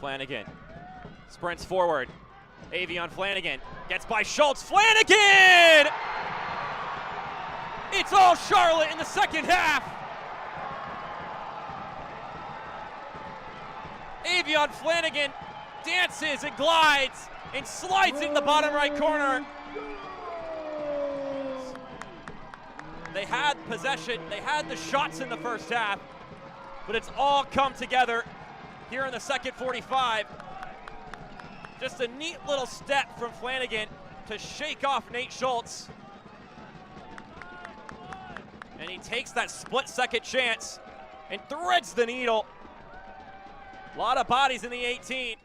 Flanagan sprints forward. Avionne Flanagan gets by Schultz. Flanagan! It's all Charlotte in the second half. Avionne Flanagan dances and glides and slides in the bottom right corner. They had possession, they had the shots in the first half, but it's all come together here in the second 45. Just a neat little step from Flanagan to shake off Nate Schultz. And he takes that split-second chance and threads the needle. A lot of bodies in the 18.